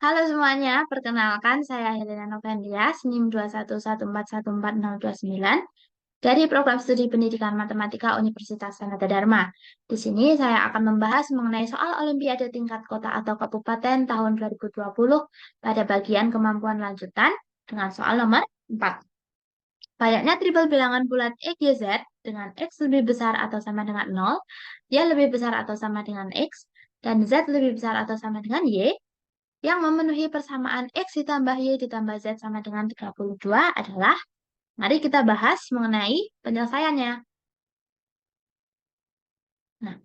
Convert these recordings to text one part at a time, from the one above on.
Halo semuanya, perkenalkan saya Helena Novendia, NIM 21141414029 dari Program Studi Pendidikan Matematika Universitas Sanata Dharma. Di sini saya akan membahas mengenai soal Olimpiade tingkat kota atau kabupaten tahun 2020 pada bagian kemampuan lanjutan dengan soal nomor 4. Banyaknya tribal bilangan bulat XYZ dengan X lebih besar atau sama dengan 0, Y lebih besar atau sama dengan X, dan Z lebih besar atau sama dengan Y yang memenuhi persamaan X ditambah Y ditambah Z sama dengan 32 adalah, mari kita bahas mengenai penyelesaiannya. Nah,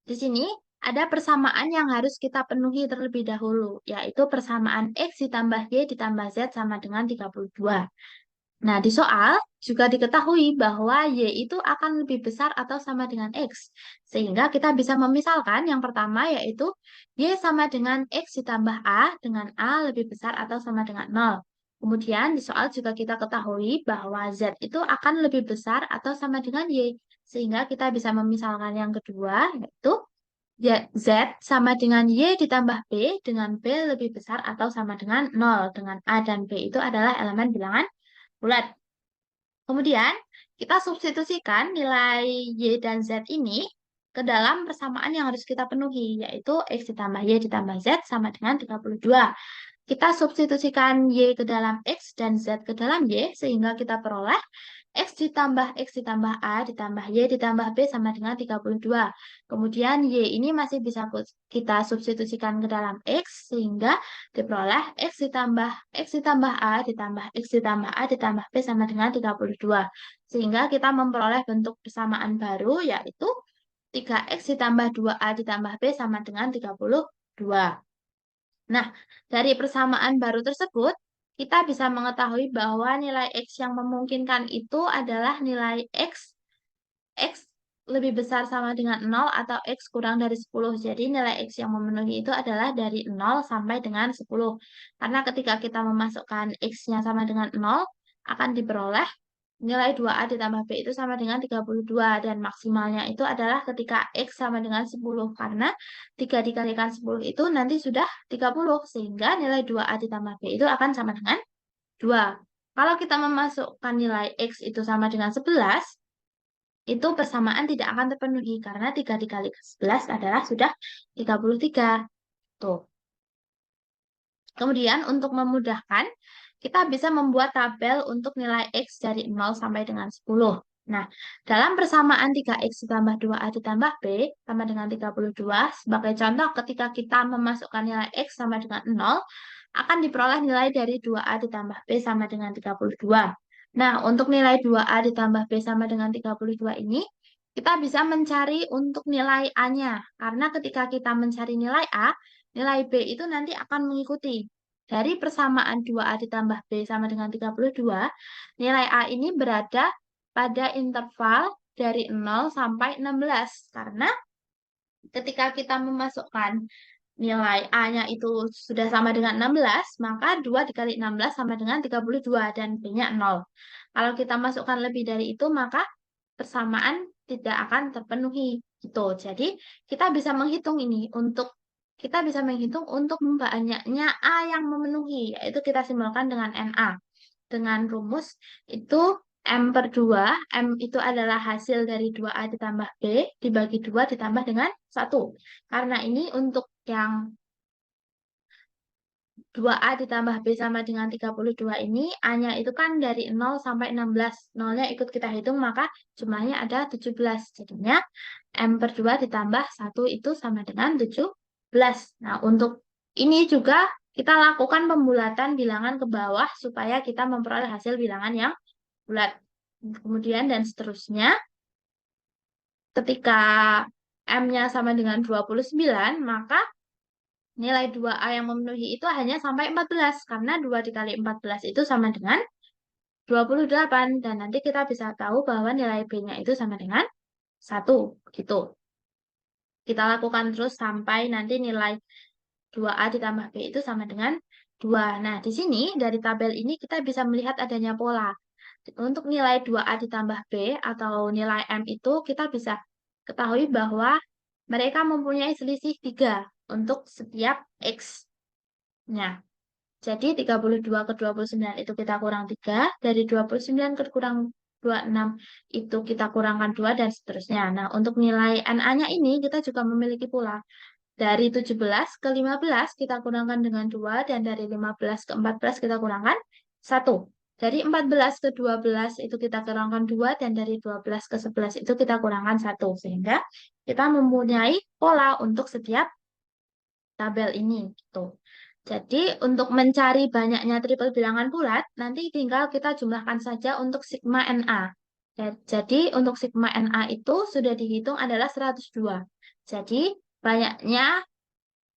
di sini ada persamaan yang harus kita penuhi terlebih dahulu, yaitu persamaan X ditambah Y ditambah Z sama dengan 32. Nah, di soal juga diketahui bahwa Y itu akan lebih besar atau sama dengan X. Sehingga kita bisa memisalkan yang pertama yaitu Y sama dengan X ditambah A dengan A lebih besar atau sama dengan 0. Kemudian di soal juga kita ketahui bahwa Z itu akan lebih besar atau sama dengan Y. Sehingga kita bisa memisalkan yang kedua yaitu Z sama dengan Y ditambah B dengan B lebih besar atau sama dengan 0. Dengan A dan B itu adalah elemen bilangan bulat. Kemudian, kita substitusikan nilai Y dan Z ini ke dalam persamaan yang harus kita penuhi, yaitu X ditambah Y ditambah Z sama dengan 32. Kita substitusikan Y ke dalam X dan Z ke dalam Y, sehingga kita peroleh X ditambah A ditambah Y ditambah B sama dengan 32. Kemudian Y ini masih bisa kita substitusikan ke dalam X, sehingga diperoleh X ditambah A ditambah X ditambah A ditambah B sama dengan 32. Sehingga kita memperoleh bentuk persamaan baru, yaitu 3X ditambah 2A ditambah B sama dengan 32. Nah, dari persamaan baru tersebut, kita bisa mengetahui bahwa nilai X yang memungkinkan itu adalah nilai X lebih besar sama dengan 0 atau X kurang dari 10. Jadi nilai X yang memenuhi itu adalah dari 0 sampai dengan 10. Karena ketika kita memasukkan X-nya sama dengan 0, akan diperoleh nilai 2A ditambah B itu sama dengan 32 dan maksimalnya itu adalah ketika X sama dengan 10 karena 3 dikalikan 10 itu nanti sudah 30 sehingga nilai 2A ditambah B itu akan sama dengan 2. Kalau kita memasukkan nilai X itu sama dengan 11, itu persamaan tidak akan terpenuhi karena 3 dikali 11 adalah sudah 33. Tuh. Kemudian untuk memudahkan, kita bisa membuat tabel untuk nilai X dari 0 sampai dengan 10. Nah, dalam persamaan 3X ditambah 2A ditambah B sama dengan 32, sebagai contoh ketika kita memasukkan nilai X sama dengan 0, akan diperoleh nilai dari 2A ditambah B sama dengan 32. Nah, untuk nilai 2A ditambah B sama dengan 32 ini, kita bisa mencari untuk nilai A-nya. Karena ketika kita mencari nilai A, nilai B itu nanti akan mengikuti. Dari persamaan 2A ditambah B sama dengan 32, nilai A ini berada pada interval dari 0 sampai 16. Karena ketika kita memasukkan nilai A-nya itu sudah sama dengan 16, maka 2 dikali 16 sama dengan 32 dan B-nya 0. Kalau kita masukkan lebih dari itu, maka persamaan tidak akan terpenuhi. Gitu. Jadi, kita bisa menghitung untuk banyaknya A yang memenuhi, yaitu kita simbolkan dengan NA. Dengan rumus itu M per 2, M itu adalah hasil dari 2A ditambah B, dibagi 2 ditambah dengan 1. Karena ini untuk yang 2A ditambah B sama dengan 32 ini, A-nya itu kan dari 0 sampai 16. 0-nya ikut kita hitung, maka jumlahnya ada 17. Jadinya M per 2 ditambah 1 itu sama dengan 17. Nah, untuk ini juga kita lakukan pembulatan bilangan ke bawah supaya kita memperoleh hasil bilangan yang bulat. Kemudian dan seterusnya, ketika M-nya sama dengan 29, maka nilai 2A yang memenuhi itu hanya sampai 14, karena 2 dikali 14 itu sama dengan 28, dan nanti kita bisa tahu bahwa nilai B-nya itu sama dengan 1, gitu. Kita lakukan terus sampai nanti nilai 2A ditambah B itu sama dengan 2. Nah, di sini dari tabel ini kita bisa melihat adanya pola. Untuk nilai 2A ditambah B atau nilai M itu kita bisa ketahui bahwa mereka mempunyai selisih 3 untuk setiap X. Nah, jadi 32 ke 29 itu kita kurang 3, dari 29 ke kurang 26 itu kita kurangkan 2 dan seterusnya. Nah, untuk nilai NA-nya ini kita juga memiliki pula. Dari 17 ke 15 kita kurangkan dengan 2 dan dari 15 ke 14 kita kurangkan 1. Dari 14 ke 12 itu kita kurangkan 2 dan dari 12 ke 11 itu kita kurangkan 1. Sehingga kita mempunyai pola untuk setiap tabel ini gitu. Jadi untuk mencari banyaknya triple bilangan bulat, nanti tinggal kita jumlahkan saja untuk sigma NA. Jadi untuk sigma NA itu sudah dihitung adalah 102. Jadi banyaknya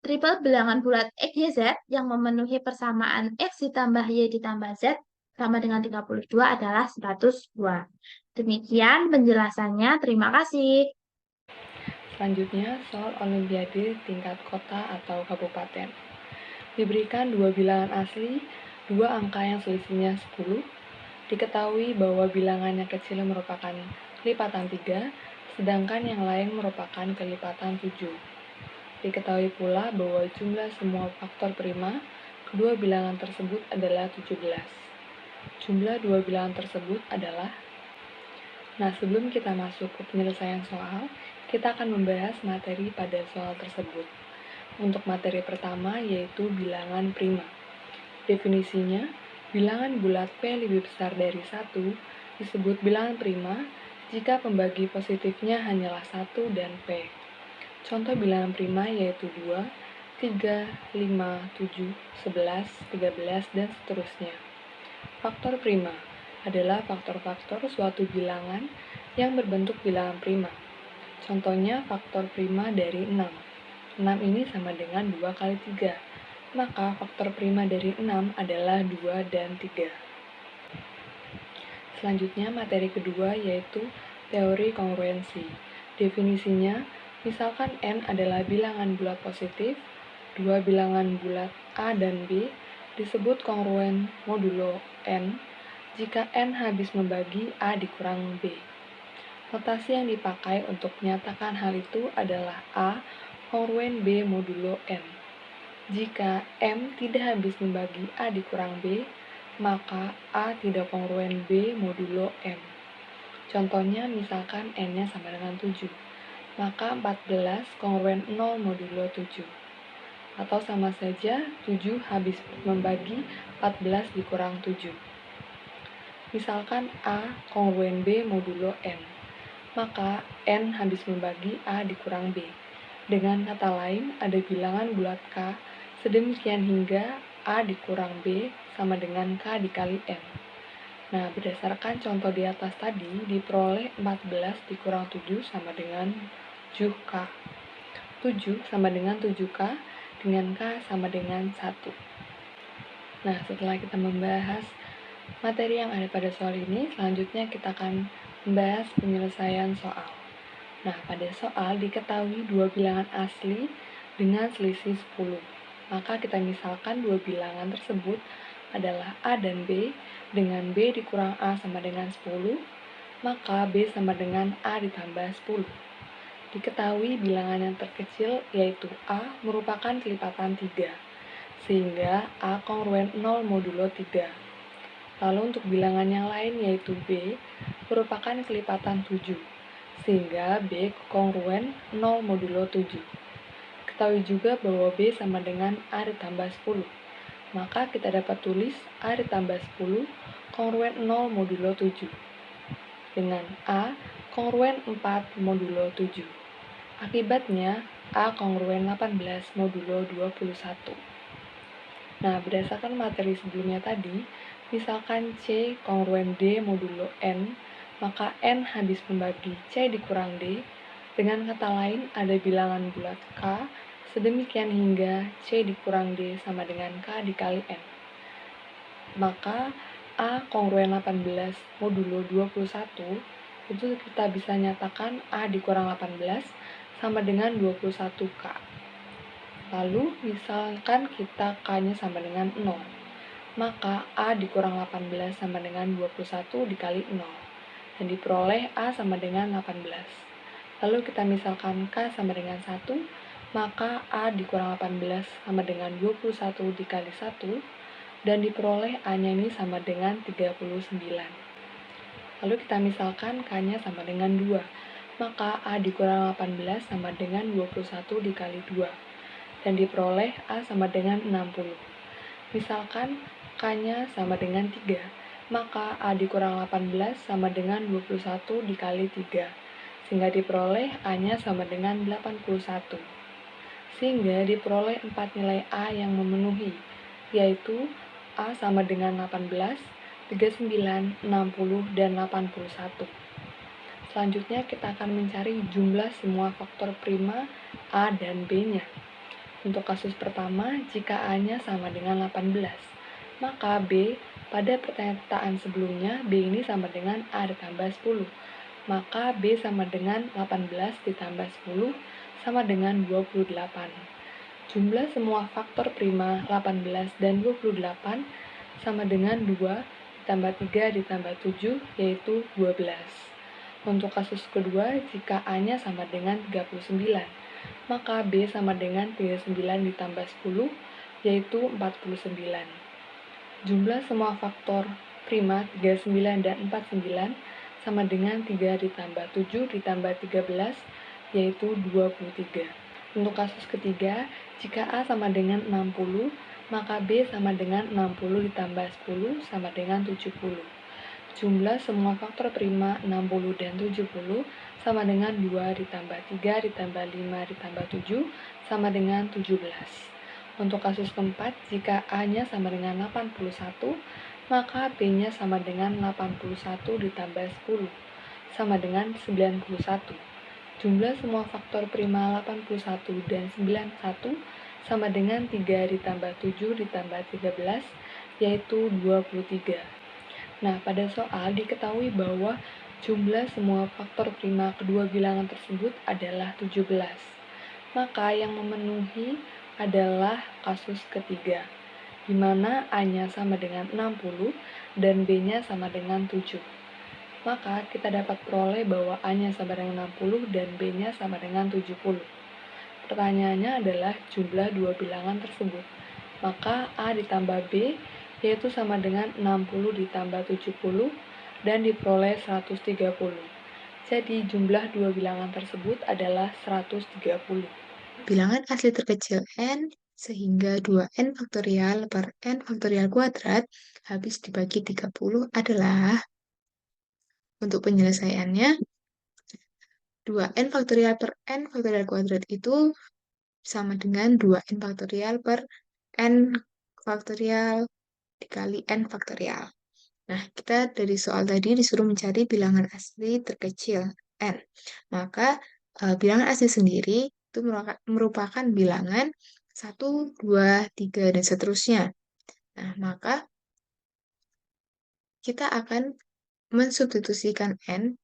triple bilangan bulat X, Y, Z yang memenuhi persamaan X ditambah Y ditambah Z sama dengan 32 adalah 102. Demikian penjelasannya. Terima kasih. Selanjutnya, soal olimpiade tingkat kota atau kabupaten. Diberikan dua bilangan asli, dua angka yang selisihnya 10. Diketahui bahwa bilangan yang kecil merupakan lipatan 3, sedangkan yang lain merupakan kelipatan 7. Diketahui pula bahwa jumlah semua faktor prima kedua bilangan tersebut adalah 17. Jumlah dua bilangan tersebut adalah. Nah, sebelum kita masuk ke penyelesaian soal, kita akan membahas materi pada soal tersebut. Untuk materi pertama yaitu bilangan prima. Definisinya, bilangan bulat P lebih besar dari 1 disebut bilangan prima jika pembagi positifnya hanyalah 1 dan P. Contoh bilangan prima yaitu 2, 3, 5, 7, 11, 13, dan seterusnya. Faktor prima adalah faktor-faktor suatu bilangan yang berbentuk bilangan prima. Contohnya faktor prima dari 6. 6 ini sama dengan 2 kali 3. Maka faktor prima dari 6 adalah 2 dan 3. Selanjutnya materi kedua yaitu teori kongruensi. Definisinya, misalkan N adalah bilangan bulat positif, dua bilangan bulat A dan B disebut kongruen modulo N jika N habis membagi A dikurang B. Notasi yang dipakai untuk menyatakan hal itu adalah A kongruen B modulo N. Jika M tidak habis membagi A dikurang B, maka A tidak kongruen B modulo M. Contohnya misalkan N-nya sama dengan 7, maka 14 kongruen 0 modulo 7. Atau sama saja 7 habis membagi 14 dikurang 7. Misalkan A kongruen B modulo N, maka N habis membagi A dikurang B. Dengan kata lain, ada bilangan bulat K sedemikian hingga A dikurang B sama dengan K dikali N. Nah, berdasarkan contoh di atas tadi, diperoleh 14 dikurang 7 sama dengan 7K. 7 sama dengan 7K, dengan K sama dengan 1. Nah, setelah kita membahas materi yang ada pada soal ini, selanjutnya kita akan membahas penyelesaian soal. Nah, pada soal diketahui dua bilangan asli dengan selisih 10. Maka kita misalkan dua bilangan tersebut adalah A dan B dengan B dikurang A sama dengan 10, maka B sama dengan A ditambah 10. Diketahui bilangan yang terkecil yaitu A merupakan kelipatan 3, sehingga A kongruen 0 modulo 3. Lalu untuk bilangan yang lain yaitu B merupakan kelipatan 7, sehingga B kongruen 0 modulo 7. Ketahui juga bahwa B sama dengan A ditambah 10. Maka kita dapat tulis A ditambah 10 kongruen 0 modulo 7. Dengan A kongruen 4 modulo 7. Akibatnya A kongruen 18 modulo 21. Nah, berdasarkan materi sebelumnya tadi, misalkan C kongruen D modulo N, maka N habis membagi C dikurang D. Dengan kata lain, ada bilangan bulat K, sedemikian hingga C dikurang D sama dengan K dikali N. Maka A kongruen 18 modulo 21, itu kita bisa nyatakan A dikurang 18 sama dengan 21K. Lalu, misalkan kita K-nya sama dengan 0, maka A dikurang 18 sama dengan 21 dikali 0, dan diperoleh A sama dengan 18. Lalu kita misalkan K sama dengan 1, maka A dikurang 18 sama dengan 21 dikali 1, dan diperoleh A-nya ini sama dengan 39. Lalu kita misalkan K-nya sama dengan 2, maka A dikurang 18 sama dengan 21 dikali 2, dan diperoleh A sama dengan 60. Misalkan K-nya sama dengan 3, maka A dikurang 18 sama dengan 21 dikali 3, sehingga diperoleh A-nya sama dengan 81. Sehingga diperoleh 4 nilai A yang memenuhi, yaitu A sama dengan 18, 39, 60, dan 81. Selanjutnya kita akan mencari jumlah semua faktor prima A dan B-nya. Untuk kasus pertama, jika A-nya sama dengan 18, maka B pada perkataan sebelumnya B ini sama dengan A ditambah 10. Maka B sama dengan 18 ditambah 10 sama dengan 28. Jumlah semua faktor prima 18 dan 28 sama dengan 2 ditambah 3 ditambah 7, yaitu 12. Untuk kasus kedua, jika A-nya sama dengan 39, maka B sama dengan 39 ditambah 10, yaitu 49. Jumlah semua faktor prima 39 dan 49 sama dengan 3 ditambah 7 ditambah 13, yaitu 23. Untuk kasus ketiga, jika A sama dengan 60, maka B sama dengan 60 ditambah 10 sama dengan 70. Jumlah semua faktor prima 60 dan 70 sama dengan 2 ditambah 3 ditambah 5 ditambah 7 sama dengan 17. Untuk kasus keempat, jika A-nya sama dengan 81, maka B-nya sama dengan 81 ditambah 10 sama dengan 91. Jumlah semua faktor prima 81 dan 91 sama dengan 3 ditambah 7 ditambah 13, yaitu 23. Nah, pada soal diketahui bahwa jumlah semua faktor prima kedua bilangan tersebut adalah 17. Maka yang memenuhi adalah kasus ketiga, di mana A-nya sama dengan 60 dan B-nya sama dengan 7. Maka kita dapat peroleh bahwa A-nya sama dengan 60 dan B-nya sama dengan 70. Pertanyaannya adalah jumlah dua bilangan tersebut. Maka A ditambah B yaitu sama dengan 60 ditambah 70 dan diperoleh 130. Jadi jumlah dua bilangan tersebut adalah 130. Bilangan asli terkecil n sehingga 2n faktorial per n faktorial kuadrat habis dibagi 30 adalah, untuk penyelesaiannya, 2n faktorial per n faktorial kuadrat itu sama dengan 2n faktorial per n faktorial dikali n faktorial. Nah, kita dari soal tadi disuruh mencari bilangan asli terkecil n. Maka bilangan asli sendiri itu merupakan bilangan 1, 2, 3, dan seterusnya. Nah, maka kita akan mensubstitusikan n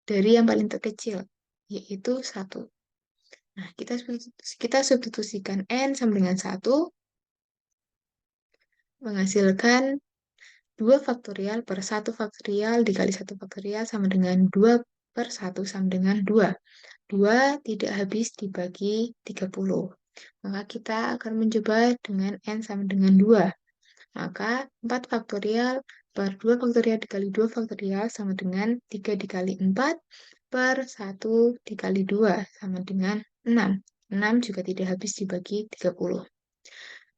dari yang paling terkecil, yaitu 1. Nah, kita substitusikan n sama dengan 1, menghasilkan 2 faktorial per 1 faktorial dikali 1 faktorial sama dengan 2 per 1 sama dengan 2. 2 tidak habis dibagi 30. Maka kita akan mencoba dengan n sama dengan 2. Maka 4 faktorial per 2 faktorial dikali 2 faktorial sama dengan 3 dikali 4 per 1 dikali 2 sama dengan 6. 6 juga tidak habis dibagi 30.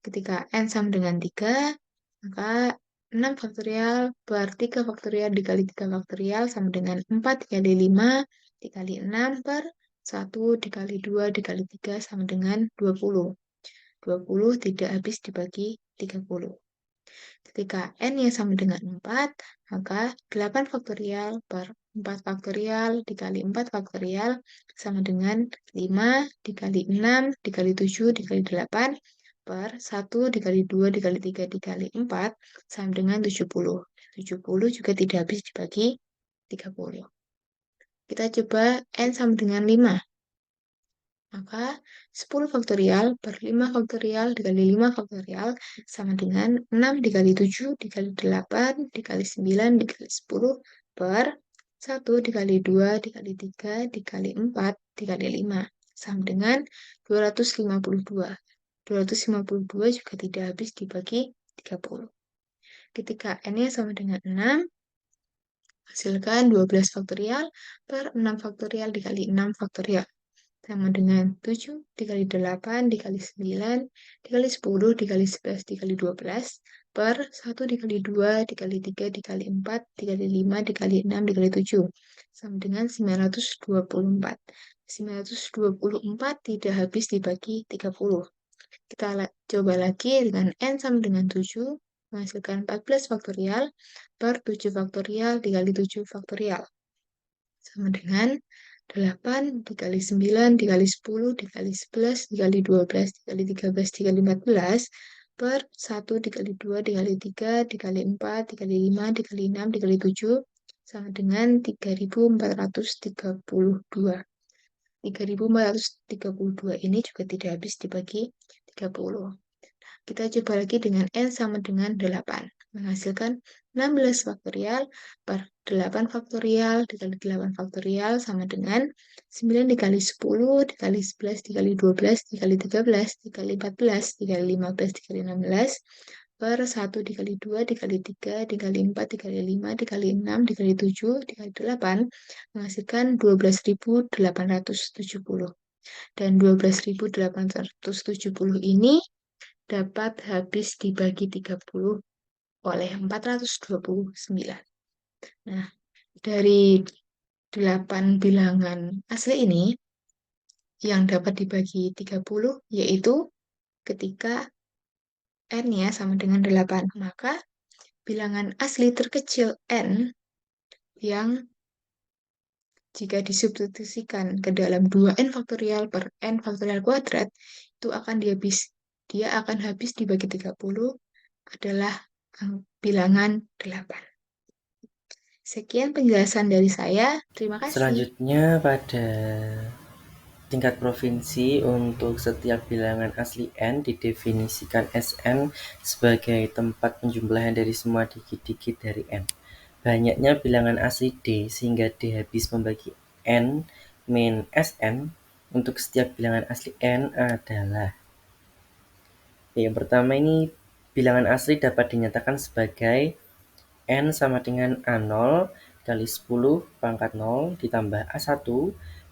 Ketika n sama dengan 3, maka 6 faktorial per 3 faktorial dikali 3 faktorial sama dengan 4 dikali 5 dikali 6 per 1 dikali 2 dikali 3 sama dengan 20. 20 tidak habis dibagi 30. Ketika n yang sama dengan 4, maka 8 faktorial per 4 faktorial dikali 4 faktorial sama dengan 5 dikali 6 dikali 7 dikali 8 per 1 dikali 2 dikali 3 dikali 4 sama dengan 70. 70 juga tidak habis dibagi 30. Kita coba n sama dengan 5. Maka 10 faktorial per 5 faktorial dikali 5 faktorial sama dengan 6 dikali 7 dikali 8 dikali 9 dikali 10 per 1 dikali 2 dikali 3 dikali 4 dikali 5 sama dengan 252. 252 juga tidak habis dibagi 30. Ketika N-nya sama dengan 6, hasilkan 12 faktorial per 6 faktorial dikali 6 faktorial. Sama dengan 7 dikali 8 dikali 9 dikali 10 dikali 11 dikali 12 per 1 dikali 2 dikali 3 dikali 4 dikali 5 dikali 6 dikali 7. Sama dengan 924. 924 tidak habis dibagi 30. Kita coba lagi dengan N sama dengan 7, menghasilkan 14 faktorial per 7 faktorial dikali 7 faktorial. Sama dengan 8 dikali 9 dikali 10 dikali 11 dikali 12 dikali 13 dikali 14 per 1 dikali 2 dikali 3 dikali 4 dikali 5 dikali 6 dikali 7 sama dengan 3432. 3432 ini juga tidak habis dibagi 30. Kita coba lagi dengan N sama dengan 8. Menghasilkan 16 faktorial per 8 faktorial dikali 8 faktorial sama dengan 9 dikali 10 dikali 11 dikali 12 dikali 13 dikali 14 dikali 15 dikali 16 per 1 dikali 2 dikali 3 dikali 4 dikali 5 dikali 6 dikali 7 dikali 8 menghasilkan 12.870. Dan 12.870 ini dapat habis dibagi 30 oleh 429. Nah, dari 8 bilangan asli ini, yang dapat dibagi 30 yaitu ketika N-nya sama dengan 8. Maka bilangan asli terkecil N yang jika disubstitusikan ke dalam 2N faktorial per N faktorial kuadrat, itu dia akan habis dibagi 30 adalah bilangan 8. Sekian penjelasan dari saya. Terima kasih. Selanjutnya pada tingkat provinsi untuk setiap bilangan asli N didefinisikan Sn sebagai tempat penjumlahan dari semua dikit-dikit dari N. Banyaknya bilangan asli D sehingga D habis membagi N min Sn untuk setiap bilangan asli N adalah. Yang pertama ini bilangan asli dapat dinyatakan sebagai N sama dengan A0 kali 10 pangkat 0 ditambah A1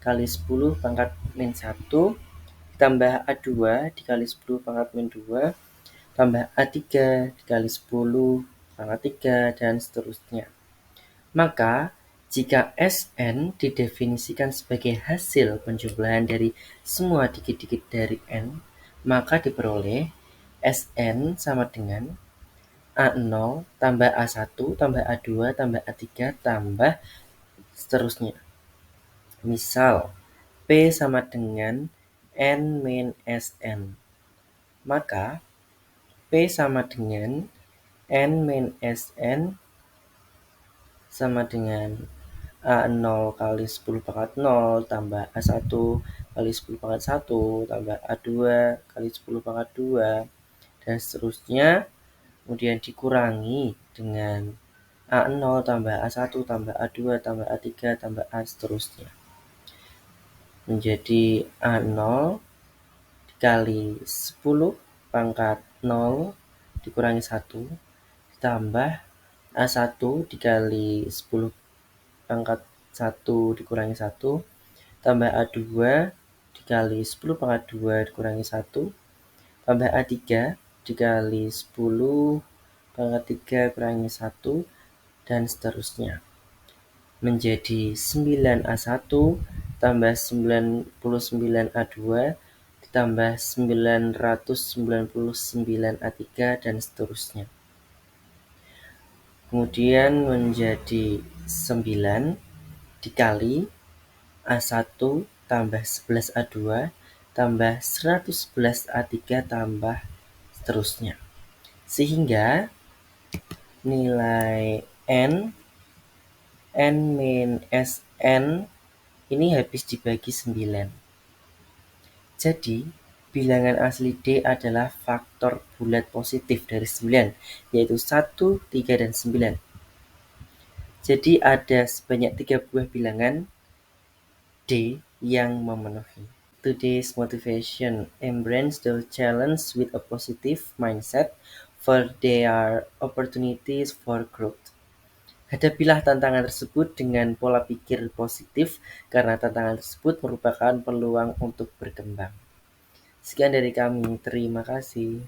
kali 10 pangkat min 1 ditambah A2 dikali 10 pangkat min 2 tambah A3 dikali 10 pangkat 3 dan seterusnya. Maka jika Sn didefinisikan sebagai hasil penjumlahan dari semua dikit-dikit dari N, maka diperoleh Sn sama dengan A0 tambah A1 tambah A2 tambah A3 tambah seterusnya. Misal, P sama dengan N min Sn. Maka, P sama dengan N min Sn sama dengan A0 kali 10 pangkat 0 tambah A1 kali 10 pangkat 1 tambah A2 kali 10 pangkat 2 dan seterusnya. Kemudian dikurangi dengan A0 tambah A1 tambah A2 tambah A3 tambah A seterusnya. Menjadi A0 dikali 10 pangkat 0 dikurangi 1 ditambah A1 dikali 10 pangkat 1 dikurangi 1 tambah A2 dikali 10 pangkat 2 dikurangi 1 tambah A3 dikali 10 pangkat 3 kurangi 1 dan seterusnya. Menjadi 9A1 tambah 99A2 ditambah 999A3 dan seterusnya. Kemudian menjadi 9 dikali A1 tambah 11A2 tambah 111A3 tambah seterusnya. Sehingga nilai N min Sn ini habis dibagi 9. Jadi, bilangan asli D adalah faktor bulat positif dari 9, yaitu 1, 3, dan 9. Jadi, ada sebanyak 3 buah bilangan D yang memenuhi. today's motivation. Embrace the challenge with a positive mindset, for there are opportunities for growth. Hadapilah tantangan tersebut dengan pola pikir positif, karena tantangan tersebut merupakan peluang untuk berkembang. Sekian dari kami, terima kasih.